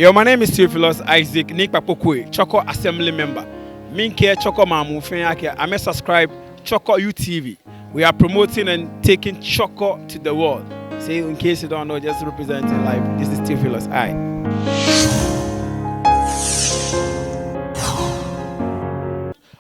Yo, my name is Theophilus Isaac Nick Papokwe, Chorkor Assembly member. Minke Chorkor Mamufenyake. I'm a subscribe Chorkor UTV. We are promoting and taking Chorkor to the world. Say in case you don't know, just representing live. This is Theophilus. Hi.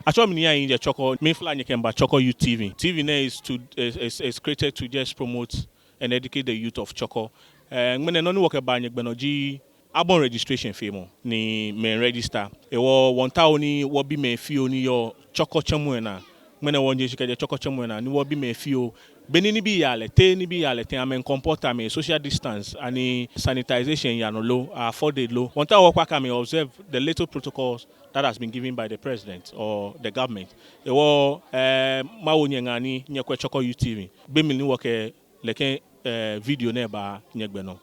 Actually, in the Chorkor, main flag can by Chorkor UTV. TV is created to just promote and educate the youth of Chorkor. When I work about Benoji, Abon registration fee ni main register. Ewo wanta oni wobi me fio ni yo Chorkor chamuena. When I want you to get Chorkor chamuena, ni wobi me fio. Benini bi yale te amen comporta me social distance ani sanitization ya no low, 4 day low. Wanta work waka me observe the little protocols that has been given by the president or the government. Ewo mawo nyangani nyekwe Chorkor UTV. Be mi ni work leke video neba nyegbeno.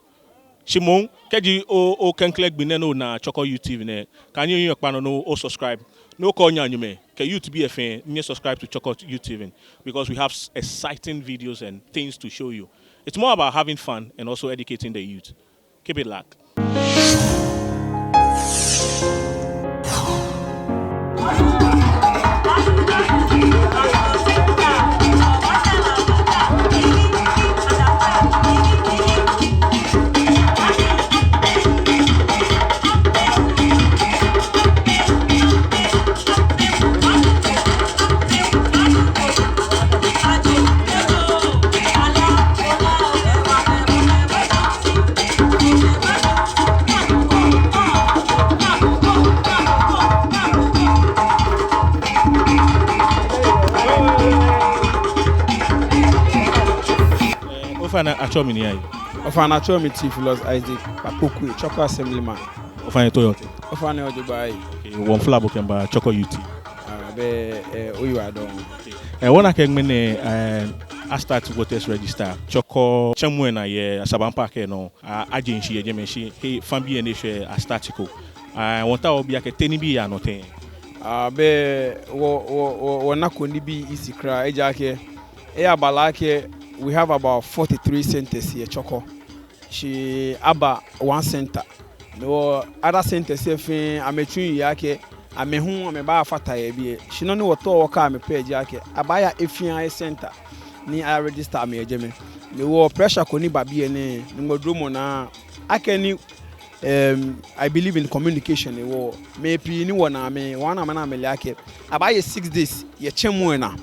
Shimon, keji o kenkleg bineno na Chorkor UTV ne. Can you no o subscribe? No call nyanyume. Can you to be a fan? You subscribe to Chorkor UTV because we have exciting videos and things to show you. It's more about having fun and also educating the youth. Keep it locked. Ofana achomi ni ayi. Ofana achomi Theophilus Isaac Papokwe, Chorkor Assembly man. Ofana Toyota. Ofana Ojobai. One flabo kemba Chorkor UT. Oyu adon. One akengmene I start to voters register. Chorkor chamuena ye Asabampa ke no agency ye jemenshi he fambi ene hwe astatiko. Wonta obi aketeni bi ya no ten. Wo nakoni bi isikra ejake. Abalake. We have about 43 centers here, Chorkor. She aba 1 center. No other centers here. I'm a tree yake. I'm a home. I'm a bar fata ye. She no know what to work. I'm a page yake. Abaya FNI center. Ni I register me jeme. No pressure koni babi ene. No dromo na. I can. I believe in communication. Maybe ni wana me. Wana mana me yake. Abaya 6 days. Ye chemuena.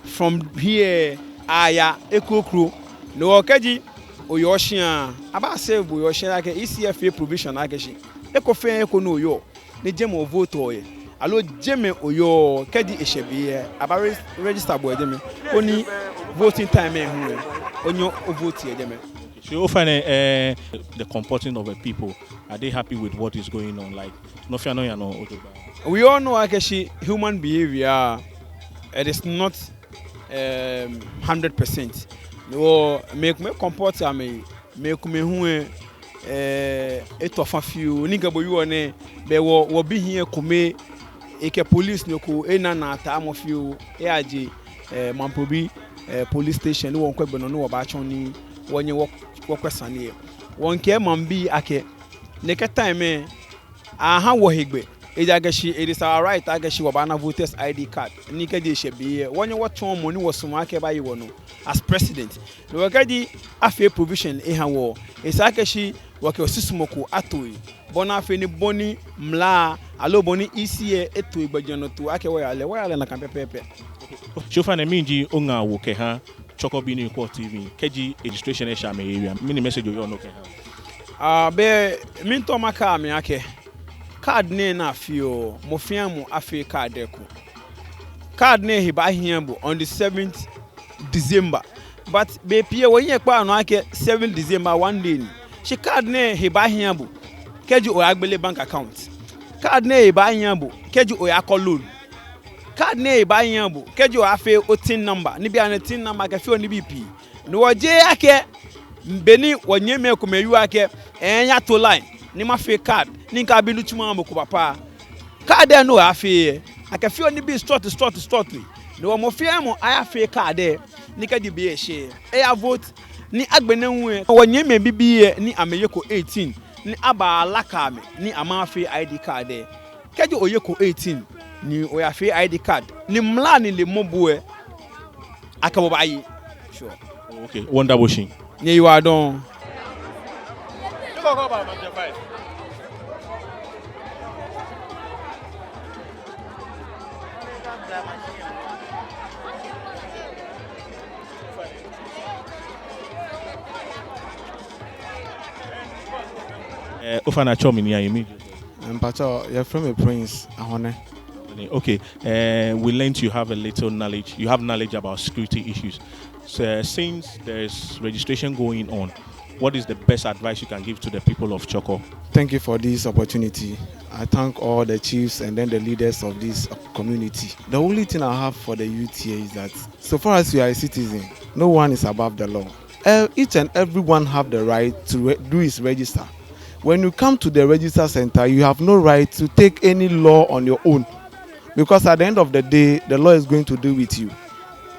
From here. Aya ekokro no okaji oyoshia aba save oyoshia ke ECFA provision akeshi ekofen ekono oyo ne jeme vote oye alo jeme oyo kedi ehyebiye aba register boy jeme oni voting time ehun onyo vote jeme. So often the comporting of the people, are they happy with what is going on? Like no fear no ya no ojoba. We all know akeshi human behavior it is not 100%. No, make me comport me me hu etofan fiu ni gabo yu one be wo bi hie kome eke police no ko na ta amofiu aje mampobi police station ni won ko egbe no wo ba chon ni wonye wo kwesane won ke mambi ake ne ka time aha wo hegbe Ejagashi, it is our right. Agashi wabana voters ID card. Nika de shebi. Wanye wachon money was sumake ba yiwono as president. No wakadi afe provision ehawo. Esakashi wake osisumoko atoi. Bona afe ni boni mla alo boni ECA etoi bajano tu ake wale na kampepepe. Shofa na minji onga woke ha Chorkor bini kwa TV. Keji registration esha me area. Mini message yo no ke ha. Be minto maka me ake. Card ne na afio mofiamu afi card eko card ne hiba hiambo on the 7th December but be pie wo yen pa no ake 7th December one day ni she card ne hiba hiambo keji o agbele bank account card ne hiba hiambo keji o akọ loan card ne hiba hiambo keji o afi o tin number ni bia na tin number ka fi oni BP no oje ake mbeni wonyeme ko meyu ake enya to line ni ma fake card ni nka bi lutuma amoko papa card e no afi akafi oni bi start no wo mo fie mo aya fake card ni ka di bi e share e ya vote ni agbene hu wonye me bibi ni ameyeko 18 ni aba alaka me ni amafe ID card e keje oyeko 18 ni oyafe ID card ni mla ni le mobuwe akabo bayi sure okay wonder washing ne you are don Ofana Chomini immediately. Mpacho, you're from a prince, Ahone. Okay, we learned you have a little knowledge. You have knowledge about security issues. So, since there's registration going on, what is the best advice you can give to the people of Chorkor? Thank you for this opportunity. I thank all the chiefs and then the leaders of this community. The only thing I have for the youth here is that so far as you are a citizen, no one is above the law. Each and everyone have the right to do his register. When you come to the register center, you have no right to take any law on your own, because at the end of the day, the law is going to deal with you.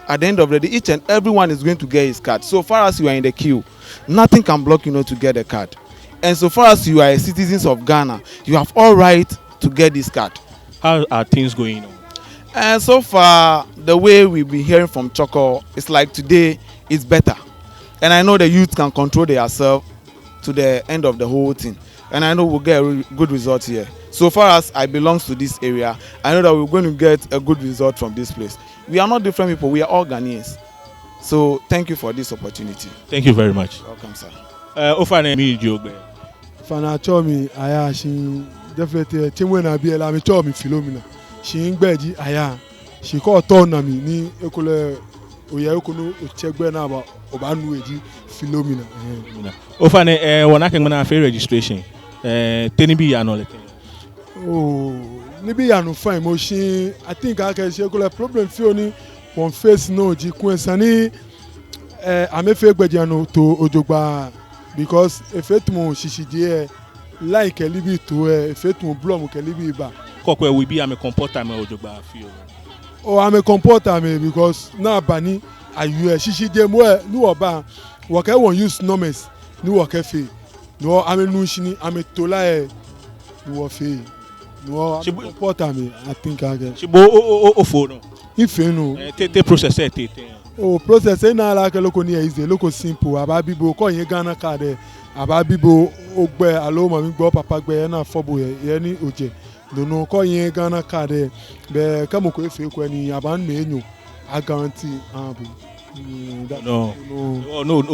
At the end of the day, each and everyone is going to get his card. So far as you are in the queue, nothing can block you not to get a card. And so far as you are a citizens of Ghana, you have all right to get this card. How are things going on? And so far, the way we've been hearing from Chorkor, it's like today is better. And I know the youth can control themselves to the end of the whole thing, and I know we'll get a good result here. So far as I belong to this area, I know that we're going to get a good result from this place. We are not different people, we are all Ghanaians. So thank you for this opportunity. Thank you very much. Welcome, sir. Ofana Mijogbe. Fana Chomi aya she definitely Chimwe na biela mi Chomi Philomena. She ngbeji aya. She ko turn na mi ni ekole oya ekunu ochegbe na ba obanu eji Philomena. Ofane wona ke ngana fe registration. Tenibi ya no le. Oh, nibi ya no fine mo she I think I can say ekole problem fi oni one face no ji kwensani amefe gbeji no to ojogba. Because if it mo shishidie like a libi to if it mo blom ke libi ba. Kokwe we be am a comporter me ojogba feel. Oh, I'm a comporter me because na bani ayu shishidie mo ni oba work won use numbers ni work fe. No am nu shini am tola ni wo fe. No comporter me I think I get. Shibo o phone. If no. Te process te. Oh, process na la ke loko ni easy loko simple aba bibo ko yen Ghana card aba bibo ogbe alo mo mi gbo papa gbe na fobo ye ni oje no ko yen Ghana card be ka mo ko efe ko ni aba me enyo a guarantee abu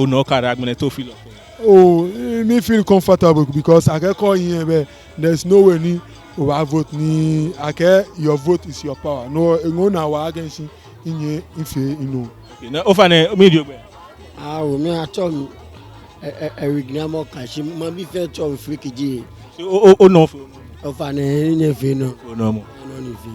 no card agmene to feel. Oh, me feel comfortable because I can call yen be there's no way ni over vote ni ake your vote is your power no ngo na wa against inye ife ino. Na Ofane Mijogbe. O me a Chomi Erignamo Kashi ma bi fe Chomi frikiji. O no fo. Ofane ni fe no. O no mo. No ni fe.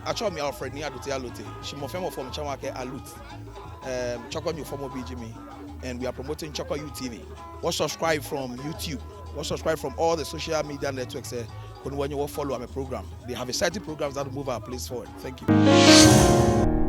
Actually, Alfred ni aduti alote. She mo femo from Chamake Alut. Chorkor new former BGM, and we are promoting Chorkor UTV. Watch subscribe from YouTube. Watch subscribe from all the social media networks. When you follow our program, they have exciting programs that move our place forward. Thank you.